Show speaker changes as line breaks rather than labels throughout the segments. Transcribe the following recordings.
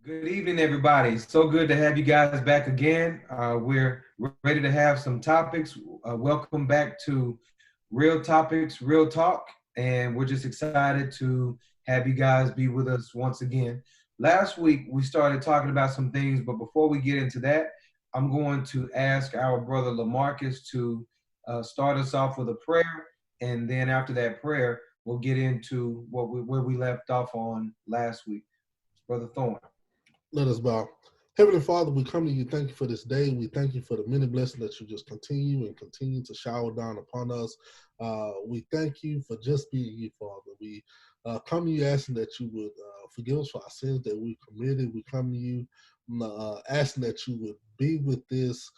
Good evening, everybody. So good to have you guys back again. We're ready to have some topics. Welcome back to Real Topics, Real Talk, and we're just excited to have you guys be with us once again. Last week we started talking about some things, but before we get into that, I'm going to ask our brother Lamarcus to start us off with a prayer, and then after that prayer, we'll get into where we left off on last week. Brother Thorne.
Let us bow. Heavenly Father, we come to you. Thank you for this day. We thank you for the many blessings that you just continue to shower down upon us. We thank you for just being you, Father. We come to you asking that you would forgive us for our sins that we committed. We come to you asking that you would be with this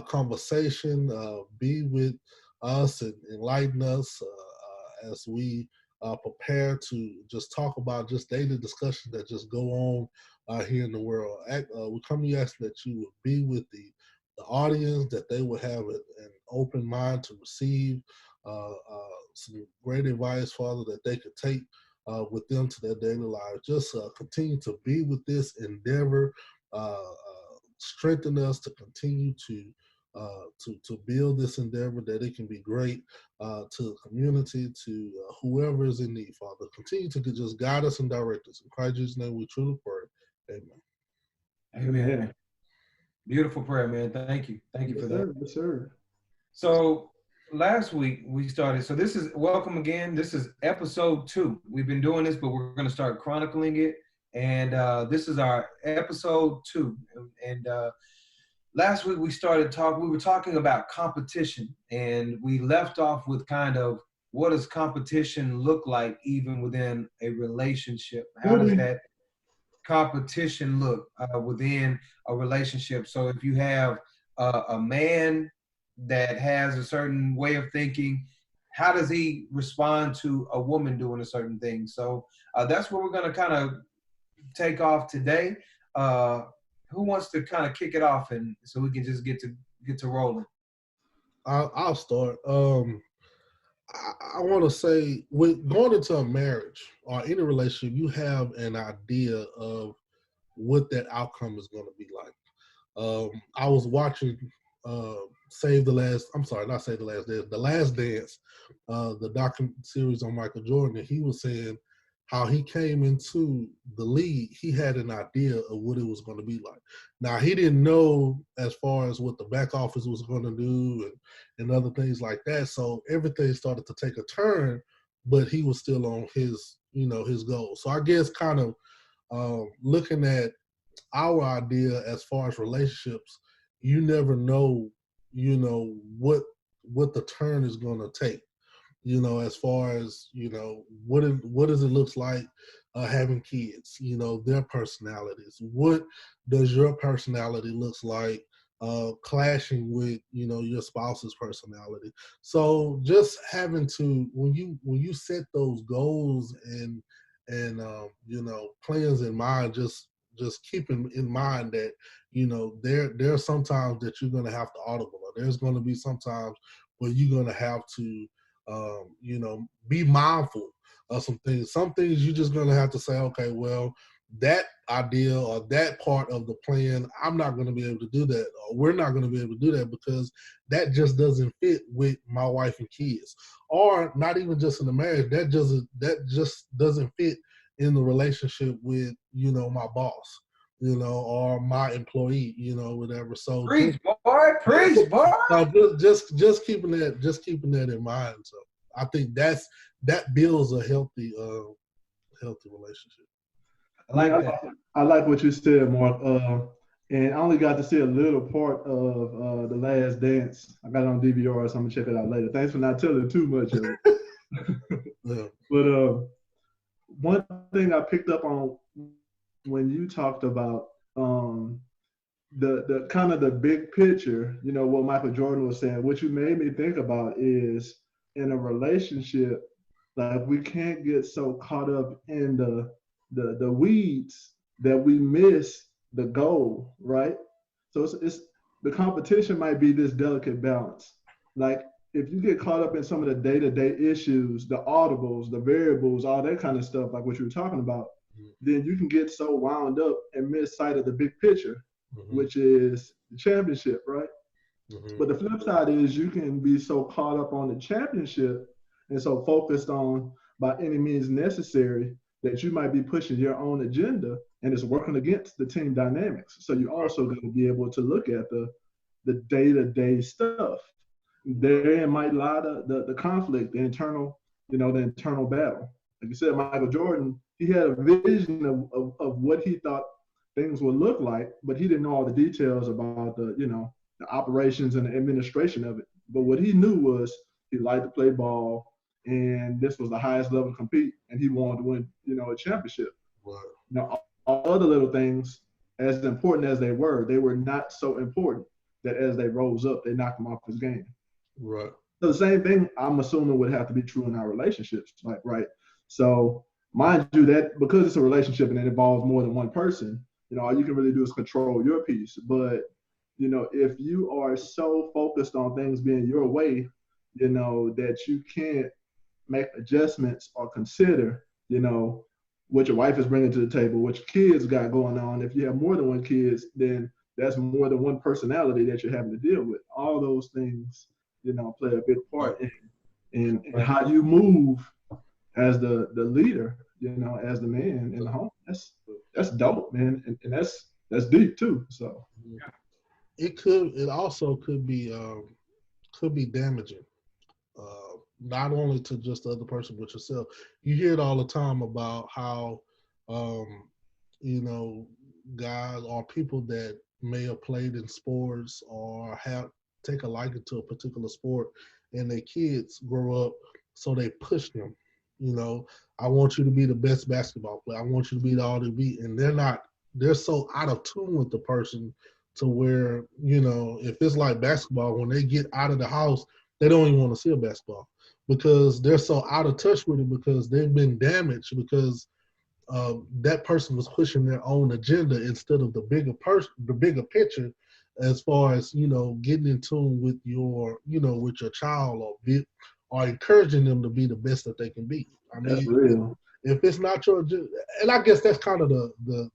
conversation, be with us and enlighten us as we prepare to just talk about just daily discussions that just go on here in the world. We come to you asking that you would be with the audience, that they will have an open mind to receive some great advice, Father, that they could take with them to their daily lives. Just continue to be with this endeavor, strengthen us to continue to build this endeavor, that it can be great to the community, to whoever is in need, Father. Continue to just guide us and direct us. In Christ Jesus' name we truly pray. Amen.
Amen. Beautiful prayer, man. Thank you. Thank you for that.
Yes, sir.
So last week we started. So this is welcome again. This is episode 2. We've been doing this, but we're going to start chronicling it. And this is our episode 2. And last week we started talking. We were talking about competition, and we left off with kind of what does competition look like even within a relationship? How does that competition look within a relationship? So if you have a man that has a certain way of thinking, how does he respond to a woman doing a certain thing? So that's what we're going to kind of take off today. Who wants to kind of kick it off, and so we can just get to rolling?
I'll start. I want to say, with going into a marriage or any relationship, you have an idea of what that outcome is going to be like. I was watching The Last Dance, the documentary series on Michael Jordan, and he was saying how he came into the league, he had an idea of what it was going to be like. Now, he didn't know as far as what the back office was going to do and other things like that. So everything started to take a turn, but he was still on his goal. So I guess kind of looking at our idea as far as relationships, you never know, what the turn is going to take. As far as, what does it look like having kids, their personalities. What does your personality looks like clashing with, your spouse's personality? So just having to, when you set those goals and plans in mind, just keeping in mind that, there are some times that you're going to have to audible, or there's going to be some times where you're going to have to be mindful of some things. Some things you're just going to have to say, okay, well, that idea or that part of the plan, I'm not going to be able to do that, or we're not going to be able to do that because that just doesn't fit with my wife and kids. Or not even just in the marriage, that just doesn't fit in the relationship with, my boss, or my employee, whatever. So
Preach, boy.
just keeping that in mind. So I think that builds a healthy relationship.
I like that.
I like what you said, Mark. And I only got to see a little part of The Last Dance. I got it on DVR, so I'm gonna check it out later. Thanks for not telling too much of it.
Yeah.
But one thing I picked up on when you talked about the kind of the big picture, what Michael Jordan was saying, what you made me think about is in a relationship, like we can't get so caught up in the weeds that we miss the goal, right? So it's the competition might be this delicate balance. Like if you get caught up in some of the day-to-day issues, the audibles, the variables, all that kind of stuff, like what you were talking about, then you can get so wound up and miss sight of the big picture,
Mm-hmm.
which is the championship, right?
Mm-hmm.
But the flip side is you can be so caught up on the championship and so focused on by any means necessary that you might be pushing your own agenda and it's working against the team dynamics. So you also got to be able to look at the day-to-day stuff. Therein might lie the conflict, the internal battle. Like you said, Michael Jordan, he had a vision of what he thought things would look like, but he didn't know all the details about the operations and the administration of it. But what he knew was he liked to play ball, and this was the highest level to compete, and he wanted to win, a championship.
Right.
Now, all other little things, as important as they were not so important that as they rose up, they knocked him off his game.
Right.
So the same thing, I'm assuming, would have to be true in our relationships, like right. So mind you, that because it's a relationship and it involves more than one person, all you can really do is control your piece. But if you are so focused on things being your way, that you can't make adjustments or consider, what your wife is bringing to the table, what your kids got going on. If you have more than one kids, then that's more than one personality that you're having to deal with. All those things, play a big part in how you move as the leader, as the man in the home. That's dope, man, and that's deep too. So
It also could be damaging, not only to just the other person but yourself. You hear it all the time about how um, guys or people that may have played in sports or have take a liking to a particular sport, and their kids grow up, so they push them. I want you to be the best basketball player. I want you to be the all to be, and they're not. They're so out of tune with the person to where, if it's like basketball, when they get out of the house, they don't even want to see a basketball because they're so out of touch with it because they've been damaged because that person was pushing their own agenda instead of the bigger picture, as far as getting in tune with with your child or encouraging them to be the best that they can be. I
that's
mean,
real.
if it's not your agenda, and I guess that's kind of the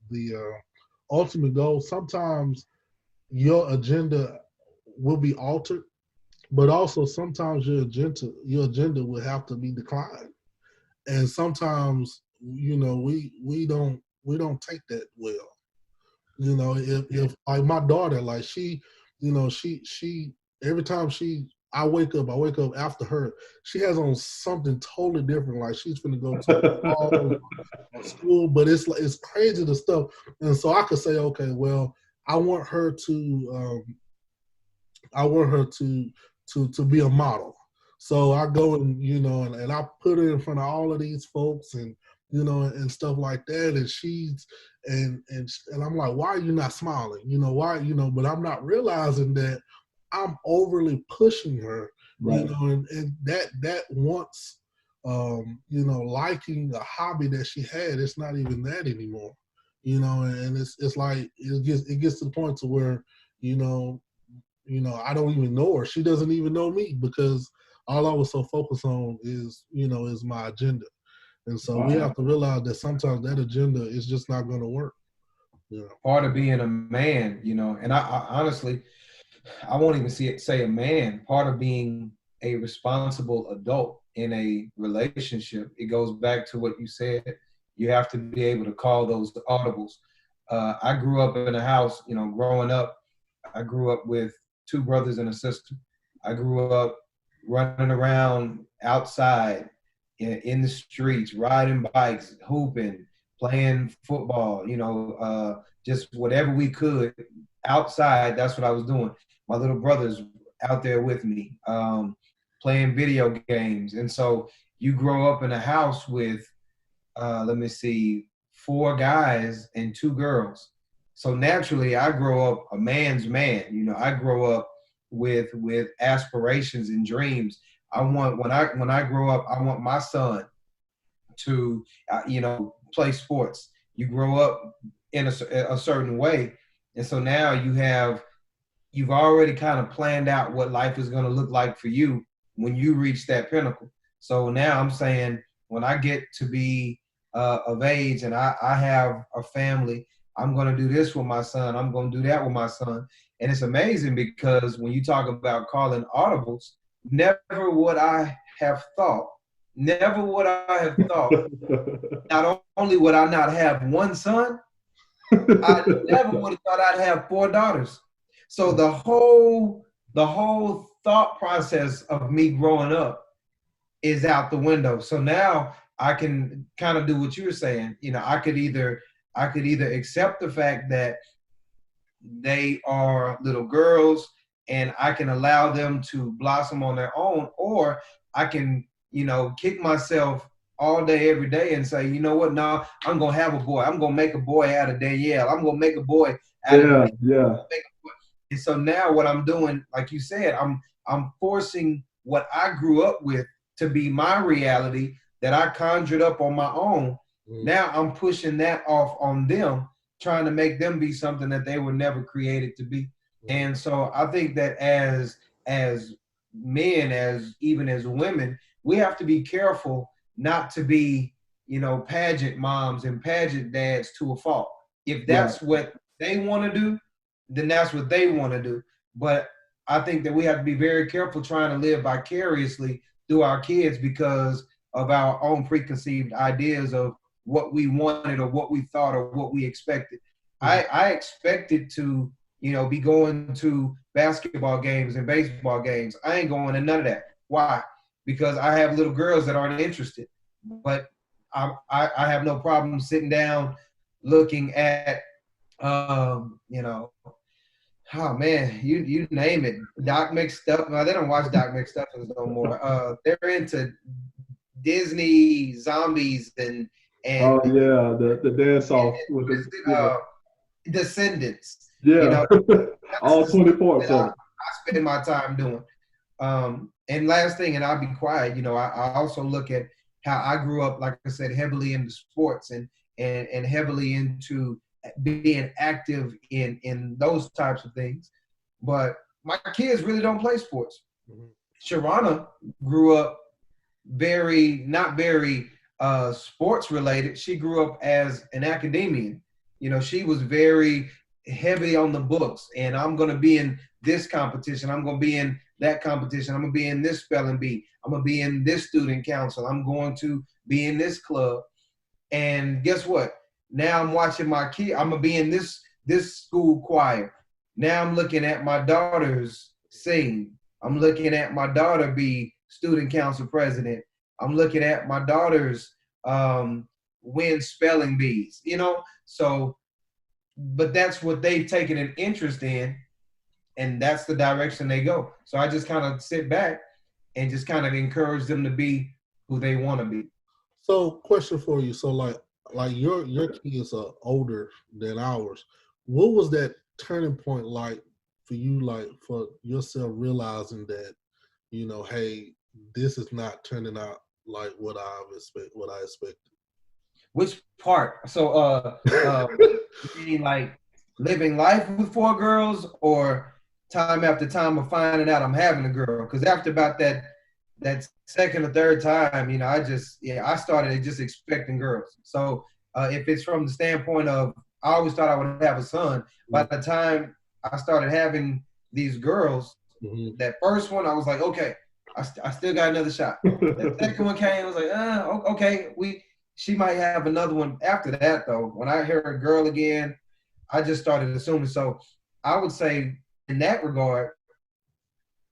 ultimate goal. Sometimes your agenda will be altered, but also sometimes your agenda will have to be declined. And sometimes, we don't take that well. If like my daughter, like she every time I wake up after her, she has on something totally different. Like she's gonna go to or school, but it's crazy the stuff. And so I could say, okay, well, I want her to I want her to be a model. So I go and I put her in front of all of these folks and stuff like that. And and I'm like, why are you not smiling? Why, but I'm not realizing that I'm overly pushing her,
Right.
and that once, liking a hobby that she had, it's not even that anymore, and it's like, it gets to the point to where, I don't even know her. She doesn't even know me because all I was so focused on is my agenda. And so we
Wow.
have to realize that sometimes that agenda is just not going to work.
Part of being a man, and I honestly, I won't even say a man. Part of being a responsible adult in a relationship, it goes back to what you said. You have to be able to call those audibles. I grew up in a house, growing up, I grew up with two brothers and a sister. I grew up running around outside in the streets, riding bikes, hooping, playing football, just whatever we could outside. That's what I was doing. My little brother's out there with me, playing video games. And so you grow up in a house with, let me see, 4 guys and 2 girls. So naturally, I grow up a man's man. I grow up with aspirations and dreams. I want when I grow up, I want my son to play sports. You grow up in a certain way, and so now you've already kind of planned out what life is going to look like for you when you reach that pinnacle. So now I'm saying when I get to be of age, and I have a family. I'm going to do this with my son. I'm going to do that with my son. And it's amazing because when you talk about calling audibles, never would I have thought, never would I have thought, not only would I not have one son, I never would have thought I'd have 4 daughters. So the whole thought process of me growing up is out the window. So now I can kind of do what you were saying. I could either accept the fact that they are little girls and I can allow them to blossom on their own, or I can, kick myself all day, every day and say, you know what, no, I'm going to have a boy. I'm going to make a boy out of Danielle. I'm going to make a boy out of
Yeah.
And so now what I'm doing, like you said, I'm forcing what I grew up with to be my reality that I conjured up on my own. Now I'm pushing that off on them, trying to make them be something that they were never created to be. And so I think that as men, as even as women, we have to be careful not to be, pageant moms and pageant dads to a fault. If that's what they want to do, then that's what they want to do. But I think that we have to be very careful trying to live vicariously through our kids because of our own preconceived ideas of what we wanted or what we thought or what we expected. I expected to, be going to basketball games and baseball games. I ain't going to none of that. Why? Because I have little girls that aren't interested. But I have no problem sitting down looking at, oh man, you name it. Doc McStuff. Well, they don't watch Doc McStuffins no more. They're into Disney zombies and
Oh yeah, the dance off with
Descendants.
yeah.
That's
All
the
20
stuff
parts
that
of
I spend my time doing. And last thing, and I'll be quiet. I also look at how I grew up, like I said, heavily into sports and heavily into being active in those types of things. But my kids really don't play sports. Sharana grew up not very sports related. She grew up as an academician. She was very heavy on the books, and I'm going to be in this competition. I'm going to be in that competition. I'm going to be in this spelling bee. I'm going to be in this student council. I'm going to be in this club. And guess what? Now I'm watching my kid. I'm going to be in this school choir. Now I'm looking at my daughters sing. I'm looking at my daughter be student council president. I'm looking at my daughters win spelling bees, So, but that's what they've taken an interest in, and that's the direction they go. So I just kind of sit back and just kind of encourage them to be who they want to be.
So, question for you. So, like your kids are older than ours. What was that turning point like for you? Like for yourself realizing that, hey, this is not turning out like what I expected.
Which part? So, you mean like living life with 4 girls, or time after time of finding out I'm having a girl? Because after about that second or third time, I started just expecting girls. So if it's from the standpoint of I always thought I would have a son, by the time I started having these girls, that first one I was like, okay, I still got another shot. The second one came, I was like, okay, she might have another one after that, though. When I heard a girl again, I just started assuming. So I would say in that regard,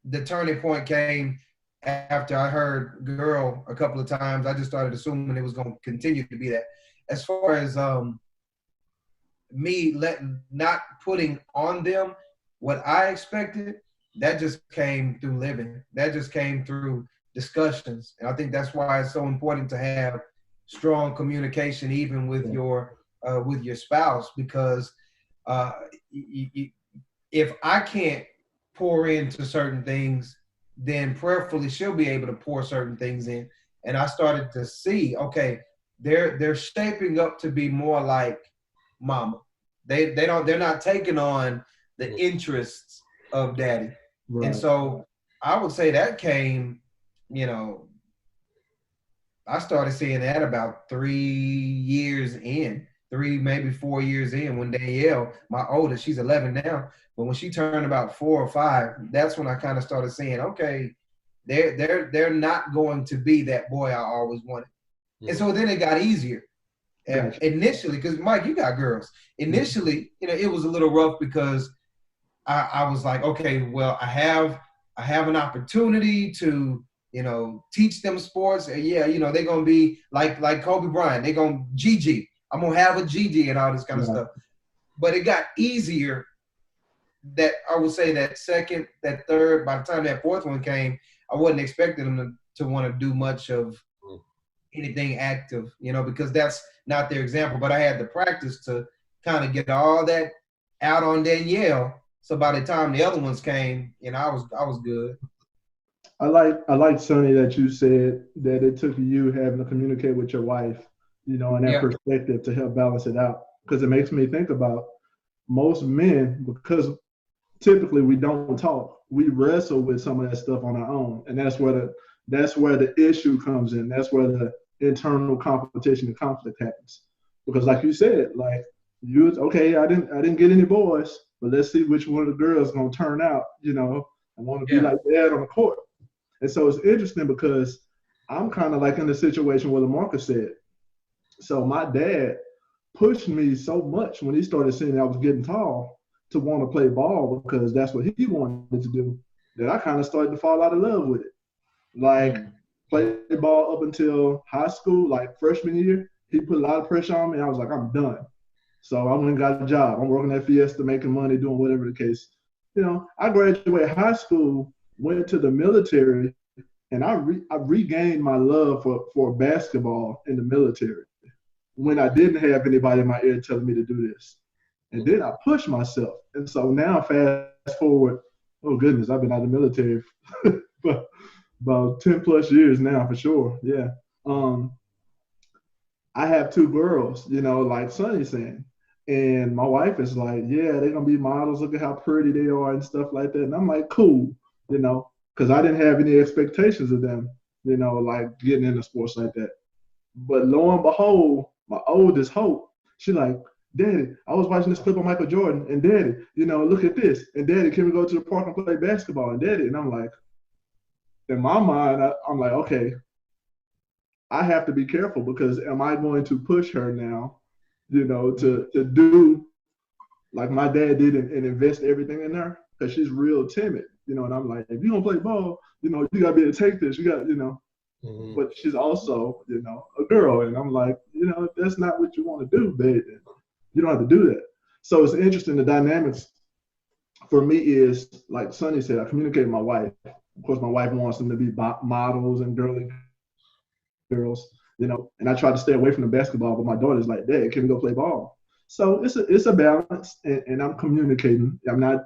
the turning point came after I heard girl a couple of times. I just started assuming it was going to continue to be that. As far as me not putting on them what I expected, that just came through living. That just came through discussions. And I think that's why it's so important to have strong communication, even with your spouse, because if I can't pour into certain things, then prayerfully she'll be able to pour certain things in. And I started to see, okay, they're shaping up to be more like mama. They're not taking on the interests of daddy. Right. And so I would say that came, I started seeing that about 3 years in, maybe 4 years in, when Danielle, my oldest, she's 11 now, but when she turned about 4 or 5, that's when I kind of started saying, okay, they're not going to be that boy I always wanted. And so then it got easier.
Gotcha.
Initially, because Mike, you got girls. Initially, it was a little rough because I was like, okay, well, I have an opportunity to, teach them sports. And yeah, they're gonna be like Kobe Bryant. They're gonna GG. I'm gonna have a GG and all this kind of
Right.
stuff. But it got easier. That I would say that second, that third, by the time that fourth one came, I wasn't expecting them to want to do much of anything active, because that's not their example. But I had the practice to kind of get all that out on Danielle. So by the time the other ones came, I was good.
I like Sonny that you said that it took you having to communicate with your wife, and that
Yeah.
perspective to help balance it out. Because it makes me think about most men, because typically we don't talk. We wrestle with some of that stuff on our own, and that's where the issue comes in. That's where the internal competition and conflict happens. Because, like you said, like you, okay, I didn't get any boys, but let's see which one of the girls gonna turn out. I want to be
Yeah.
like dad on the court. And so it's interesting because I'm kind of like in the situation where LaMarcus said. So my dad pushed me so much when he started seeing I was getting tall to want to play ball because that's what he wanted to do, that I kind of started to fall out of love with it. Like
Mm.
play ball up until high school, like freshman year, he put a lot of pressure on me. I was like, I'm done. So I went and got a job. I'm working at Fiesta, making money, doing whatever the case. I graduated high school, went to the military, and I regained my love for basketball in the military when I didn't have anybody in my ear telling me to do this. And then I pushed myself. And so now, fast forward, oh goodness, I've been out of the military for about 10 plus years now for sure. Yeah. Um, I have two girls, like Sonny's saying. And my wife is like, yeah, they're going to be models. Look at how pretty they are and stuff like that. And I'm like, cool, because I didn't have any expectations of them, like getting into sports like that. But lo and behold, my oldest Hope, she like, Daddy, I was watching this clip of Michael Jordan, and Daddy, look at this, and Daddy, can we go to the park and play basketball? And Daddy, and I'm like, in my mind, I'm like, okay, I have to be careful because am I going to push her now, to do like my dad did and invest everything in her because she's real timid, and I'm like, if you're gonna play ball, you gotta be able to take this, you got, but she's also, a girl. And I'm like, if that's not what you want to do, babe, you don't have to do that. So it's interesting. The dynamics for me is, like Sonny said, I communicate with my wife. Of course, my wife wants them to be models and girly girls, and I try to stay away from the basketball, but my daughter's like, Dad, can we go play ball? So it's a balance, and I'm communicating. I'm not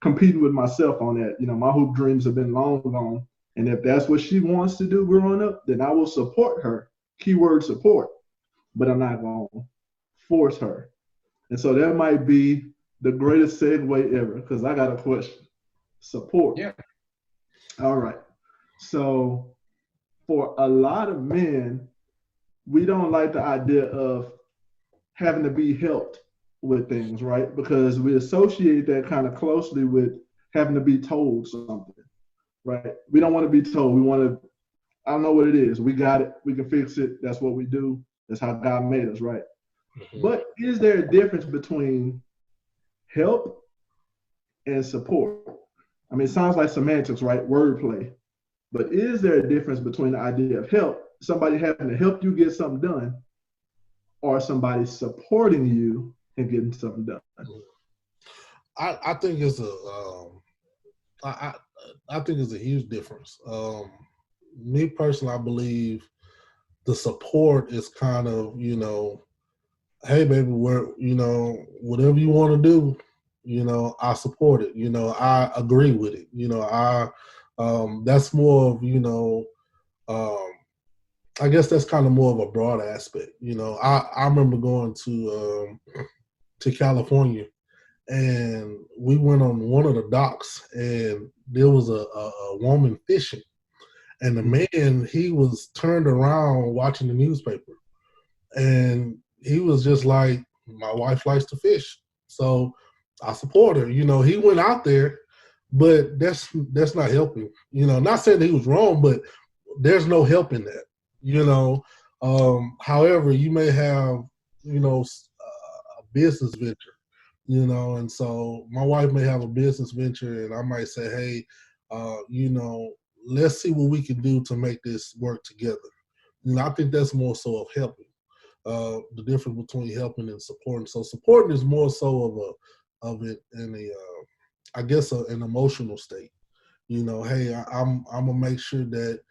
competing with myself on that. My hoop dreams have been long gone. And if that's what she wants to do growing up, then I will support her. Keyword support. But I'm not going to force her. And so that might be the greatest segue ever because I got a question. Support.
Yeah.
All right. So for a lot of men, we don't like the idea of having to be helped with things, right? Because we associate that kind of closely with having to be told something, right? We don't want to be told. We want to, I don't know what it is. We got it. We can fix it. That's what we do. That's how God made us, right? Mm-hmm. But is there a difference between help and support? I mean, it sounds like semantics, right? Wordplay. But is there a difference between the idea of help, somebody having to help you get something done, or somebody supporting you and getting something done?
I think it's I think it's a huge difference. Me personally, I believe the support is kind of, hey baby, whatever you want to do, I support it. I agree with it. That's more of, I guess that's kind of more of a broad aspect. I remember going to California, and we went on one of the docks, and there was a woman fishing, And the man, he was turned around watching the newspaper. And he was just like, my wife likes to fish, so I support her. He went out there, but that's not helping. Not saying that he was wrong, but there's no help in that. However, you may have a business venture, and so my wife may have a business venture, and I might say, hey, let's see what we can do to make this work together. I think that's more so of helping. The difference between helping and supporting. So supporting is more so of it in I guess an emotional state. Hey, I'm gonna make sure that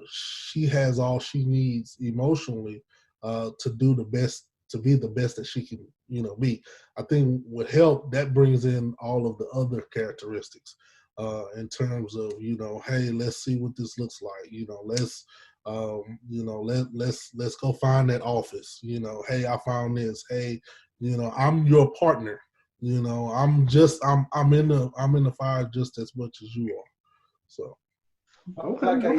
she has all she needs emotionally to do the best, to be the best that she can, be. I think with help, that brings in all of the other characteristics in terms of, hey, let's see what this looks like. Let's go find that office. Hey, I found this. Hey, I'm your partner. I'm in the fire just as much as you are. So.
I like how you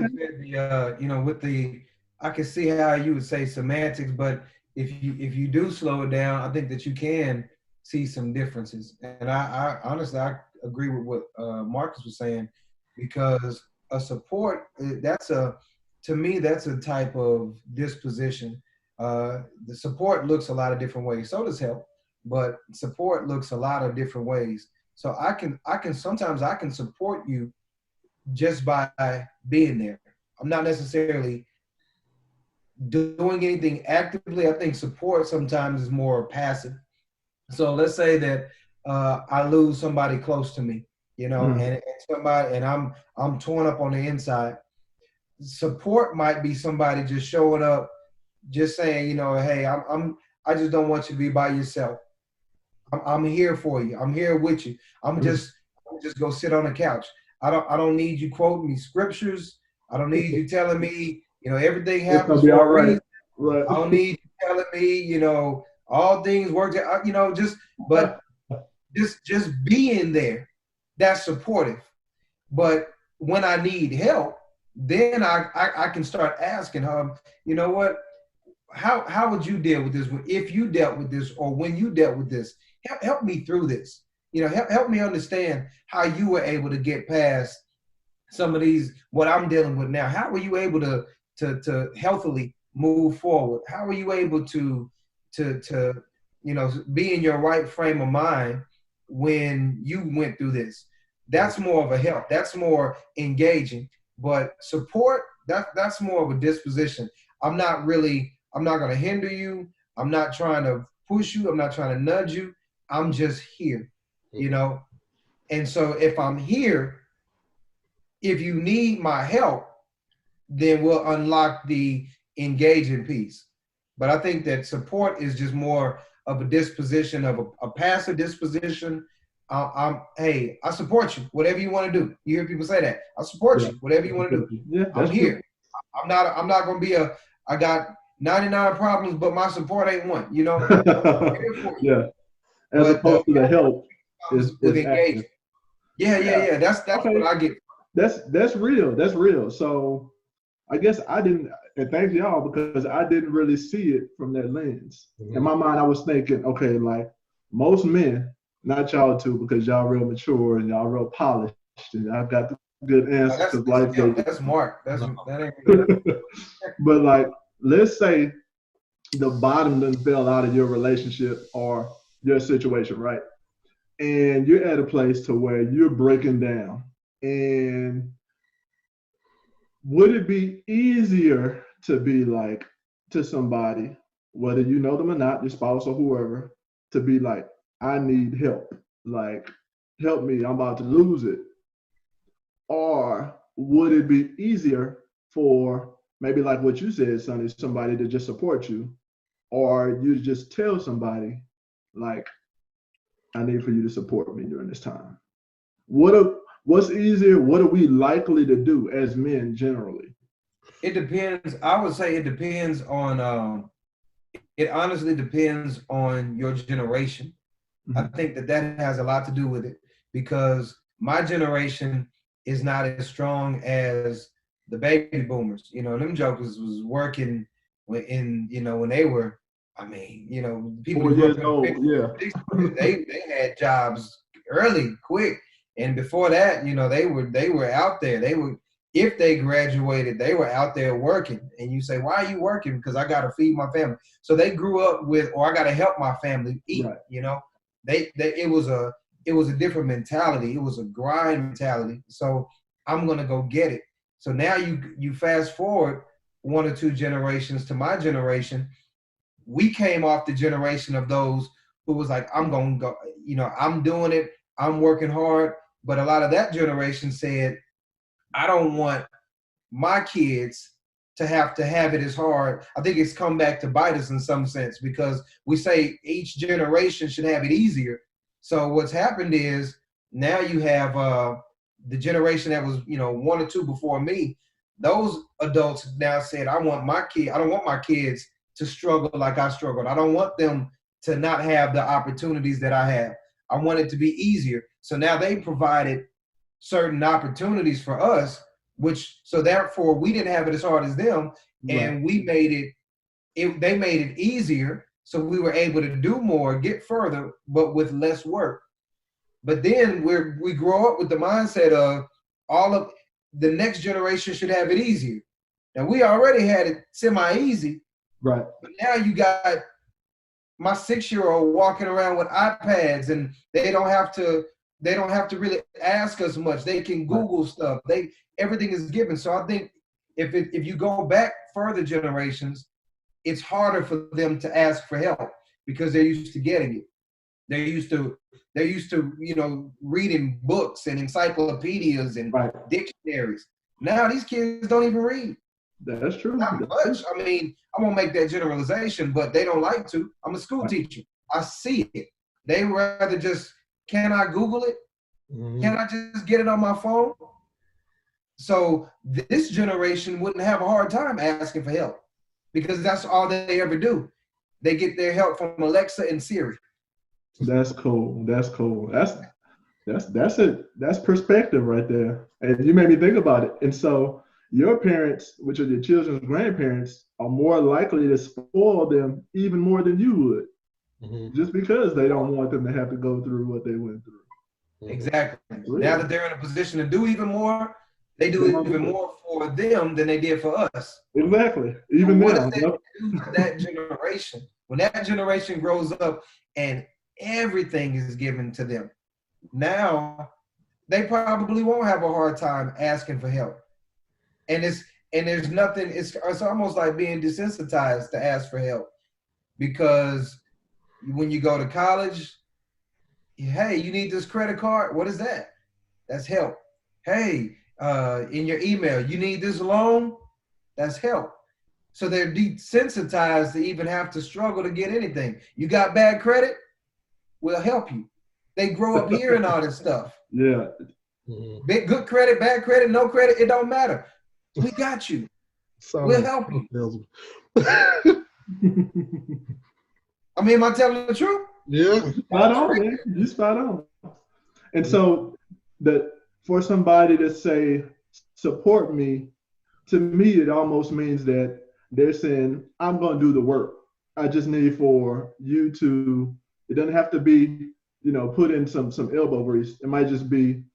said with the, I can see how you would say semantics, but if you do slow it down, I think that you can see some differences. And I honestly, I agree with what Marcus was saying, because a support, to me, that's a type of disposition. The support looks a lot of different ways. So does help, but support looks a lot of different ways. So sometimes I can support you just by being there. I'm not necessarily doing anything actively. I think support sometimes is more passive. So let's say that I lose somebody close to me, and somebody, and I'm torn up on the inside. Support might be somebody just showing up, just saying, hey, I just don't want you to be by yourself. I'm here for you. I'm here with you. I'm just go sit on the couch. I don't need you quoting me scriptures. I don't need you telling me, everything happens for a reason. Right. I don't need you telling me, all things work out, just being there, that's supportive. But when I need help, then I can start asking her, you know what, how would you deal with this if you dealt with this, or when you dealt with this? Help me through this. Help me understand how you were able to get past some of these, what I'm dealing with now. How were you able to healthily move forward? How were you able to be in your right frame of mind when you went through this? That's more of a help. That's more engaging. But support, that's more of a disposition. I'm not going to hinder you. I'm not trying to push you. I'm not trying to nudge you. I'm just here, And so if I'm here, if you need my help, then we'll unlock the engaging piece. But I think that support is just more of a disposition, of a passive disposition. Hey, I support you, whatever you want to do. You hear people say that. I support you, whatever you want to do.
Yeah,
I'm here. I'm not going to be I got 99 problems, but my support ain't one, I'm here for you.
Yeah. As opposed to the help is
engaging. Yeah. That's okay. What I get.
That's real. That's real. So I guess I didn't, and thank y'all, because I didn't really see it from that lens. Mm-hmm. In my mind, I was thinking, okay, like most men, not y'all too, because y'all real mature and y'all real polished, and I've got the good answers to life.
That's Mark. That ain't.
But like, let's say the bottom done fell out of your relationship or your situation, right? And you're at a place to where you're breaking down. And would it be easier to be like to somebody, whether you know them or not, your spouse or whoever, to be like, I need help. Like, help me, I'm about to lose it. Or would it be easier for maybe like what you said, Sonny, somebody to just support you, or you just tell somebody, like, I need for you to support me during this time? What's easier? What are we likely to do as men generally?
It depends. I would say it depends on, it honestly depends on your generation. Mm-hmm. I think that has a lot to do with it, because my generation is not as strong as the baby boomers. You know, them jokers was working when they were. I mean, people
4
who grew
years
up in
old,
the 50s,
yeah.
60s, they had jobs early, quick, and before that, they were out there. They were, if they graduated, they were out there working. And you say, why are you working? Because I got to feed my family. So they grew up with, or I got to help my family eat.
Right.
It was a different mentality. It was a grind mentality. So I'm gonna go get it. So now you fast forward 1 or 2 generations to my generation. We came off the generation of those who was like, I'm gonna go, I'm doing it, I'm working hard. But a lot of that generation said, I don't want my kids to have it as hard. I think it's come back to bite us in some sense, because we say each generation should have it easier. So what's happened is now you have the generation that was 1 or 2 before me. Those adults now said, I don't want my kids to struggle like I struggled. I don't want them to not have the opportunities that I have. I want it to be easier. So now they provided certain opportunities for us, so therefore we didn't have it as hard as them, and we made they made it easier, so we were able to do more, get further, but with less work. But then we grow up with the mindset of all of the next generation should have it easier. Now we already had it semi-easy,
Right.
but now you got my 6-year-old walking around with iPads, and they don't have to really ask us much. They can Google stuff. Everything is given. So I think if you go back further generations, it's harder for them to ask for help because they're used to getting it. They're used to reading books and encyclopedias and dictionaries. Now these kids don't even read.
That's true.
Not much. I mean, I won't make that generalization, but they don't like to. I'm a school teacher. I see it. They rather just, can I Google it? Mm-hmm. Can I just get it on my phone? So this generation wouldn't have a hard time asking for help because that's all they ever do. They get their help from Alexa and Siri.
That's cool. That's cool. That's it. That's perspective right there. And you made me think about it. And so your parents, which are your children's grandparents, are more likely to spoil them even more than you would, mm-hmm. just because they don't want them to have to go through what they went through.
Exactly. Really? Now that they're in a position to do even more, they do even more for them than they did for us.
Exactly. Even
what
now.
What does that do to that generation? When that generation grows up and everything is given to them, now they probably won't have a hard time asking for help. And there's nothing, it's almost like being desensitized to ask for help, because when you go to college, hey, you need this credit card. What is that? That's help. Hey, in your email, you need this loan. That's help. So they're desensitized to even have to struggle to get anything. You got bad credit? We'll help you. They grow up hearing all this stuff.
Yeah.
Good credit, bad credit, no credit, it don't matter. We got you. We'll help you. I mean, am I telling the truth?
Yeah.
Spot on, man. You spot on. And so for somebody to say, support me, to me, it almost means that they're saying, I'm going to do the work. I just need for you to, it doesn't have to be, put in some elbow grease. It might just be,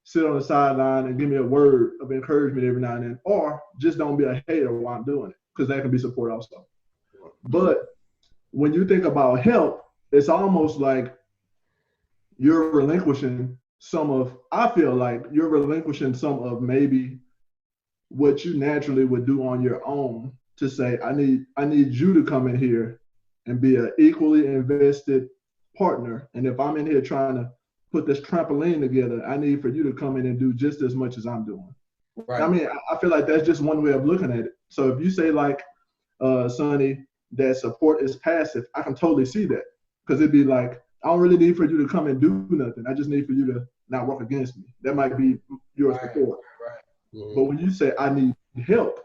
sit on the sideline and give me a word of encouragement every now and then, or just don't be a hater while I'm doing it, because that can be support also. But when you think about help, it's almost like you're relinquishing I feel like you're relinquishing some of maybe what you naturally would do on your own, to say, I need you to come in here and be an equally invested partner. And if I'm in here trying to put this trampoline together, I need for you to come in and do just as much as I'm doing. Right. I mean, I feel like that's just one way of looking at it. So if you say like, Sonny, that support is passive, I can totally see that. Because it'd be like, I don't really need for you to come and do nothing. I just need for you to not work against me. That might be your support. Right. Mm-hmm. But when you say, I need help,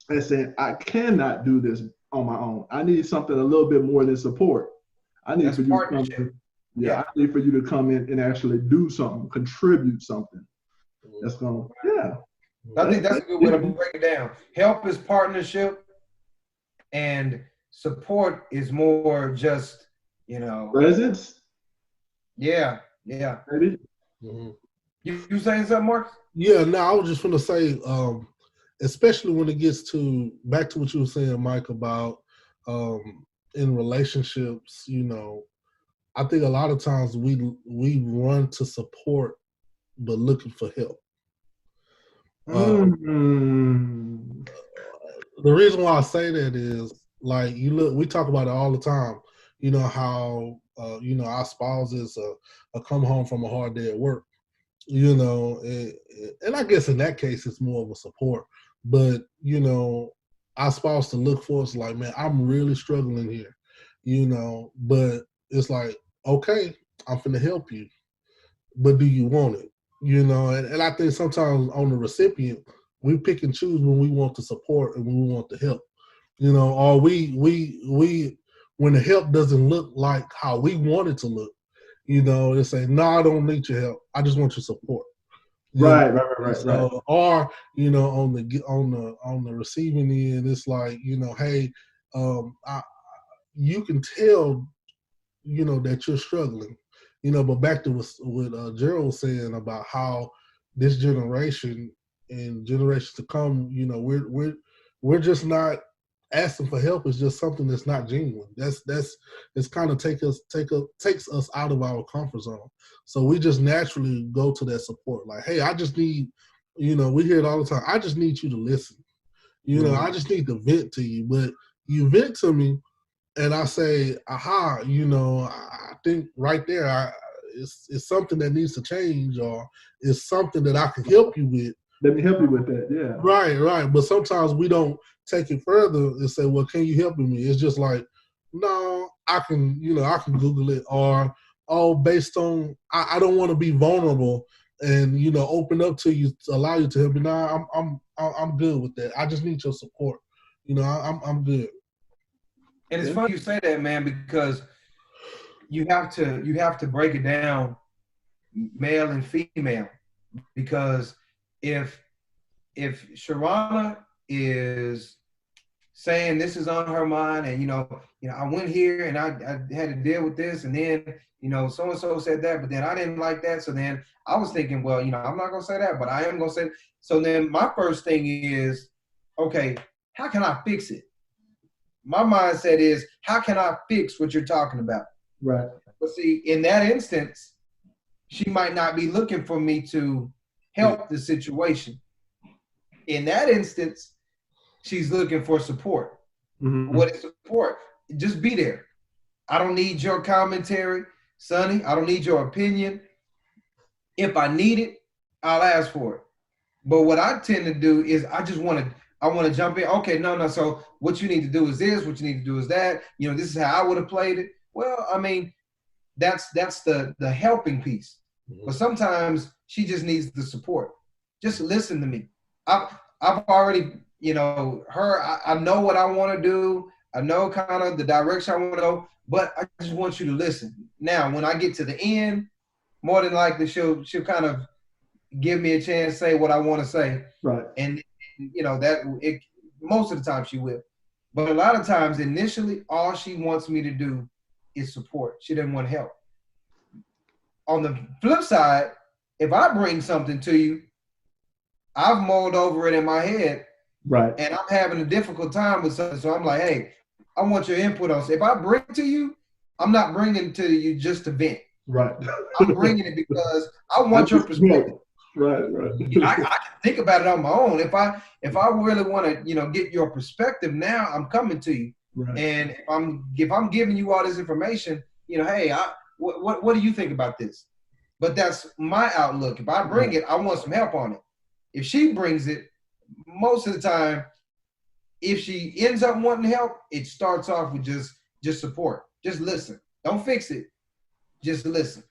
and saying, I cannot do this on my own. I need something a little bit more than support. I need for you to come in. I need for you to come in and actually do something, contribute something. That's going,
I think that's a good way to break it down. Help is partnership, and support is more just,
presence.
Yeah, yeah.
Maybe.
Mm-hmm.
You saying something, Mark?
Yeah, no, I was just going to say, especially when it gets to back to what you were saying, Mike, about in relationships, I think a lot of times we run to support, but looking for help.
Mm-hmm.
The reason why I say that is like we talk about it all the time. How our spouses come home from a hard day at work. And I guess in that case it's more of a support. But our spouse to look for us like, man, I'm really struggling here. But it's like, okay, I'm finna help you, but do you want it? And I think sometimes on the recipient, we pick and choose when we want to support and when we want to help. Or we when the help doesn't look like how we want it to look, they say, no, I don't need your help. I just want your support.
Right.
So, or on the receiving end, it's like, hey, you can tell, that you're struggling, but back to what Gerald was saying about how this generation and generations to come, we're just not asking for help. Is just something that's not genuine. It's kind of takes us out of our comfort zone. So we just naturally go to that support. Like, hey, I just need, we hear it all the time. I just need you to listen. I just need to vent to you. But you vent to me, and I say, aha, I think right there, it's something that needs to change, or it's something that I can help you with.
Let me help you with that, yeah.
Right. But sometimes we don't take it further and say, well, can you help me? It's just like, no, I can Google it, or, based on, I don't want to be vulnerable and, open up to you, to allow you to help me. No, I'm good with that. I just need your support. I'm good.
And it's funny you say that, man, because you have to break it down, male and female, because if Sharana is saying this is on her mind, and I went here and I had to deal with this, and then so and so said that, but then I didn't like that, so then I was thinking, well, I'm not gonna say that, but I am gonna say. So then my first thing is, okay, how can I fix it? My mindset is, how can I fix what you're talking about?
Right.
But see, in that instance, she might not be looking for me to help the situation. In that instance, she's looking for support.
Mm-hmm.
What is support? Just be there. I don't need your commentary, Sonny. I don't need your opinion. If I need it, I'll ask for it. But what I tend to do is I want to jump in. Okay, no. So what you need to do is this. What you need to do is that. This is how I would have played it. Well, I mean, that's the helping piece. Mm-hmm. But sometimes she just needs the support. Just listen to me. I've already, I know what I want to do. I know kind of the direction I want to go. But I just want you to listen. Now, when I get to the end, more than likely she'll kind of give me a chance to say what I want to say.
Right.
And most of the time she will. But a lot of times initially all she wants me to do is support. She doesn't want help. On the flip side, if I bring something to you, I've mulled over it in my head.
Right.
And I'm having a difficult time with something. So I'm like, hey, I want your input on it. If I bring it to you, I'm not bringing it to you just to vent.
Right.
I'm bringing it because I want your perspective.
Right.
I can think about it on my own. If I really want to, get your perspective now, I'm coming to you. Right. And if I'm giving you all this information, hey, what do you think about this? But that's my outlook. If I bring it, I want some help on it. If she brings it, most of the time, if she ends up wanting help, it starts off with just support. Just listen. Don't fix it. Just listen.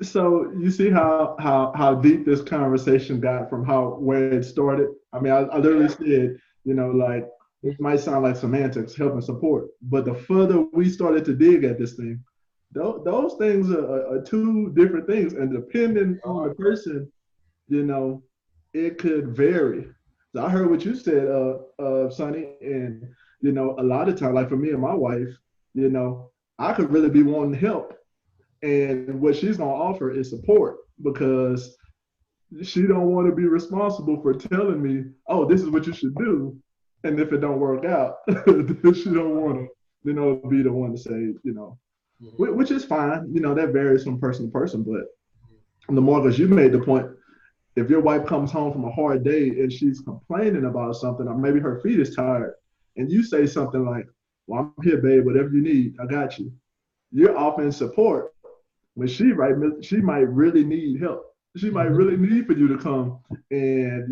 So you see how deep this conversation got from where it started. I mean, I literally said, like, it might sound like semantics, help and support, but the further we started to dig at this thing, those things are two different things, and depending on the person, you know, it could vary. So I heard what you said, Sonny, and a lot of times, like for me and my wife, you know, I could really be wanting help, and what she's gonna offer is support because she don't want to be responsible for telling me, oh, this is what you should do, and if it don't work out, she don't want to, be the one to say, which is fine. That varies from person to person, but the more, because you made the point, if your wife comes home from a hard day and she's complaining about something, or maybe her feet is tired, and you say something like, well, I'm here, babe, whatever you need, I got you. You're offering support when she might really need help. She might really need for you to come and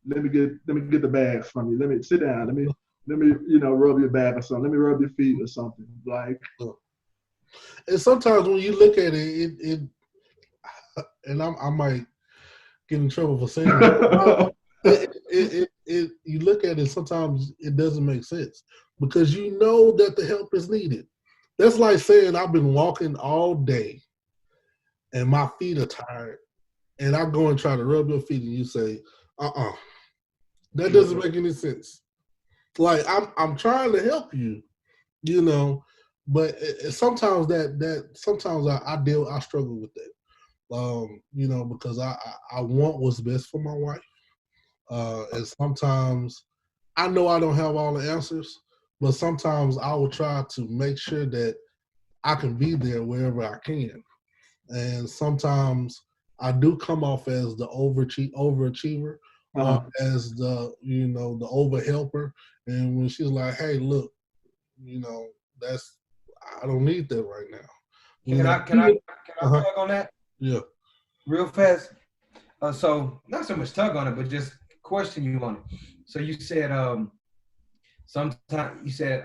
let me get the bags from you. Let me sit down. Let me rub your back or something. Let me rub your feet or something. Like,
and sometimes when you look at it, and I might get in trouble for saying it, you look at it, sometimes it doesn't make sense because you know that the help is needed. That's like saying I've been walking all day and my feet are tired, and I go and try to rub your feet, and you say, that doesn't make any sense. Like I'm trying to help you, but sometimes sometimes I struggle with that, because I want what's best for my wife, and sometimes I know I don't have all the answers, but sometimes I will try to make sure that I can be there wherever I can. And sometimes I do come off as the overachiever, as the over helper. And when she's like, "Hey, look, that's I don't need that right now."
Can I
Uh-huh.
tug on that
Yeah.
real fast? So not so much tug on it, but just question you on it. So you said sometimes you said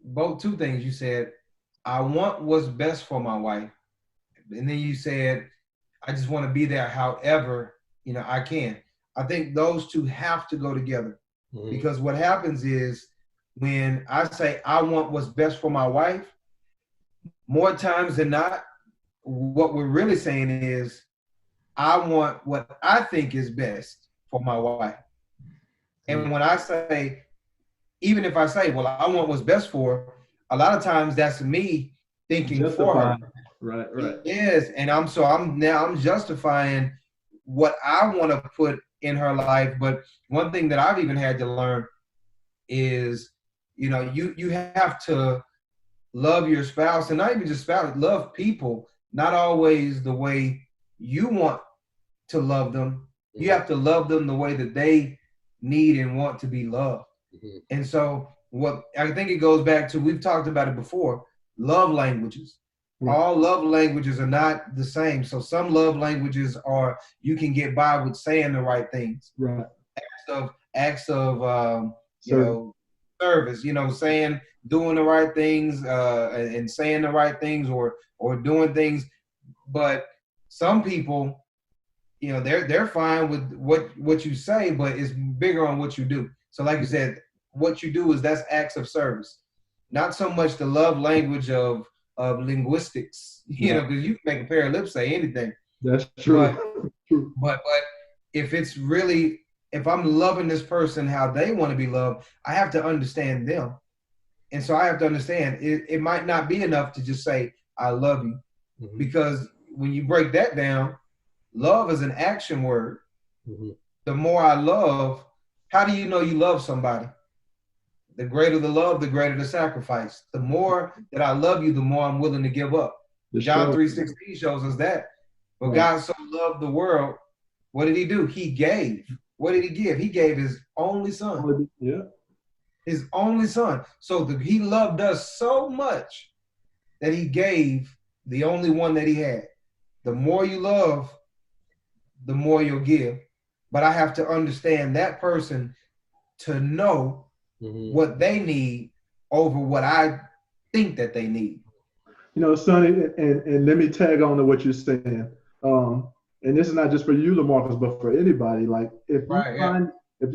both two things. You said I want what's best for my wife, and then you said I just want to be there however I can. I think those two have to go together because what happens is when I say I want what's best for my wife, more times than not, what we're really saying is I want what I think is best for my wife. And when I say, even if I say, well, I want what's best for her, a lot of times that's me thinking for her.
Right.
Yes, and I'm justifying what I want to put in her life. But one thing that I've even had to learn is, you have to love your spouse, and not even just spouse, love people, not always the way you want to love them. You have to love them the way that they need and want to be loved. And so what I think it goes back to, we've talked about it before, love languages. All love languages are not the same. So some love languages are you can get by with saying the right things.
Right.
Acts of service, saying, doing the right things, and saying the right things, or doing things. But some people, they're fine with what you say, but it's bigger on what you do. So like you said, what you do that's acts of service, not so much the love language of linguistics, because you can make a pair of lips say anything.
That's true.
But if I'm loving this person how they want to be loved, I have to understand them. And so I have to understand it might not be enough to just say, I love you. Because when you break that down, love is an action word. The more I love, how do you know you love somebody? The greater the love, the greater the sacrifice. The more that I love you, the more I'm willing to give up. John 3:16 shows us that. But God so loved the world, what did he do? He gave. What did he give? He gave his only son.
Yeah.
His only son. So he loved us so much that he gave the only one that he had. The more you love, the more you'll give. But I have to understand that person to know what they need over what I think that they need.
Sonny, and let me tag on to what you're saying. And this is not just for you, LaMarcus, but for anybody. Like if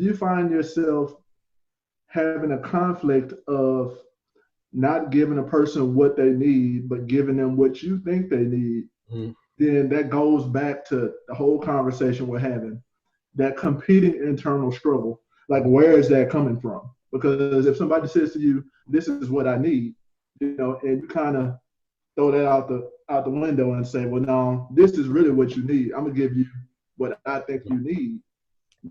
you find yourself having a conflict of not giving a person what they need, but giving them what you think they need, then that goes back to the whole conversation we're having, that competing internal struggle. Like, where is that coming from? Because if somebody says to you, "This is what I need," and you kind of throw that out the window and say, "Well, no, this is really what you need. I'm gonna give you what I think you need."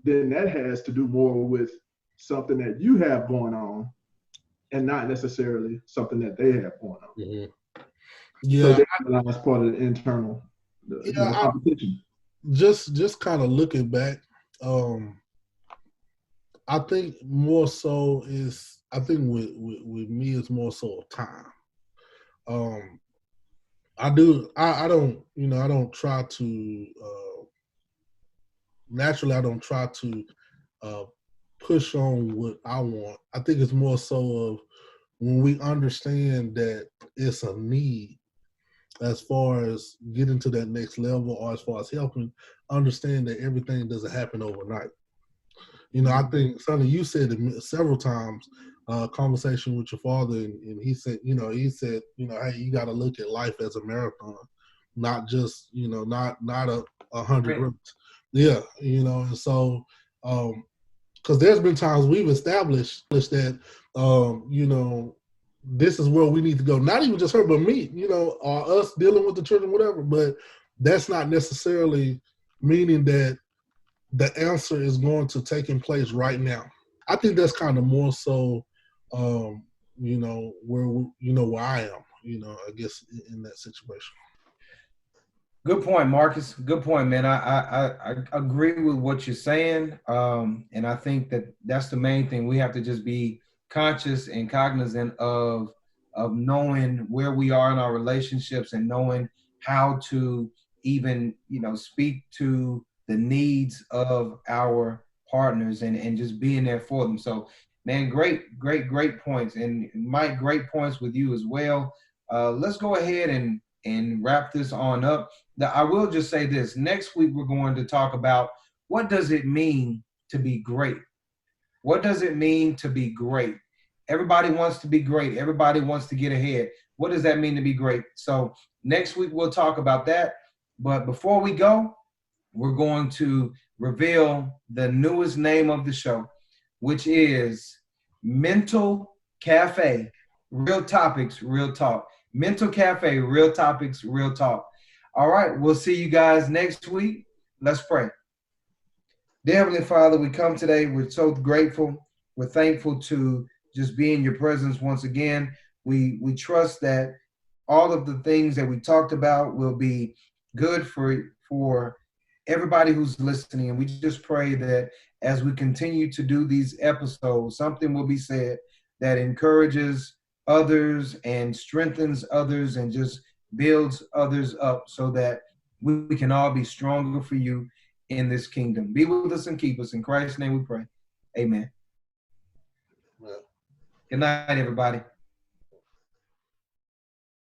Then that has to do more with something that you have going on, and not necessarily something that they have going on.
Mm-hmm.
So
Yeah,
that's part of the internal, competition.
Just kind of looking back, I think more so is I think with me it's more so time. I don't try to naturally I don't try to uh, push on what I want. I think it's more so of when we understand that it's a need as far as getting to that next level or as far as helping, understand that everything doesn't happen overnight. I think something you said several times, conversation with your father, and he said, hey, you got to look at life as a marathon, not just, not a 100 routes. Yeah, and so, because there's been times we've established that, this is where we need to go. Not even just her, but me, or us dealing with the children, whatever. But that's not necessarily meaning that the answer is going to take in place right now. I think that's kind of more so, where I am, I guess in that situation.
Good point, Marcus. Good point, man. I agree with what you're saying, and I think that's the main thing. We have to just be conscious and cognizant of knowing where we are in our relationships and knowing how to even speak to the needs of our partners and just being there for them. So, man, great points, and Mike, great points with you as well. Let's go ahead and wrap this on up. I will just say this. Next week, we're going to talk about what does it mean to be great? What does it mean to be great? Everybody wants to be great. Everybody wants to get ahead. What does that mean to be great? So next week, we'll talk about that. But before we go, we're going to reveal the newest name of the show, which is Mental Cafe, Real Topics, Real Talk. Mental Cafe, Real Topics, Real Talk. All right, we'll see you guys next week. Let's pray. Dear Heavenly Father, we come today. We're so grateful. We're thankful to just be in your presence once again. We trust that all of the things that we talked about will be good for everybody who's listening. And we just pray that as we continue to do these episodes, something will be said that encourages others and strengthens others and just builds others up so that we can all be stronger for you in this kingdom. Be with us and keep us. In Christ's name we pray. Amen.
Well,
good night, everybody.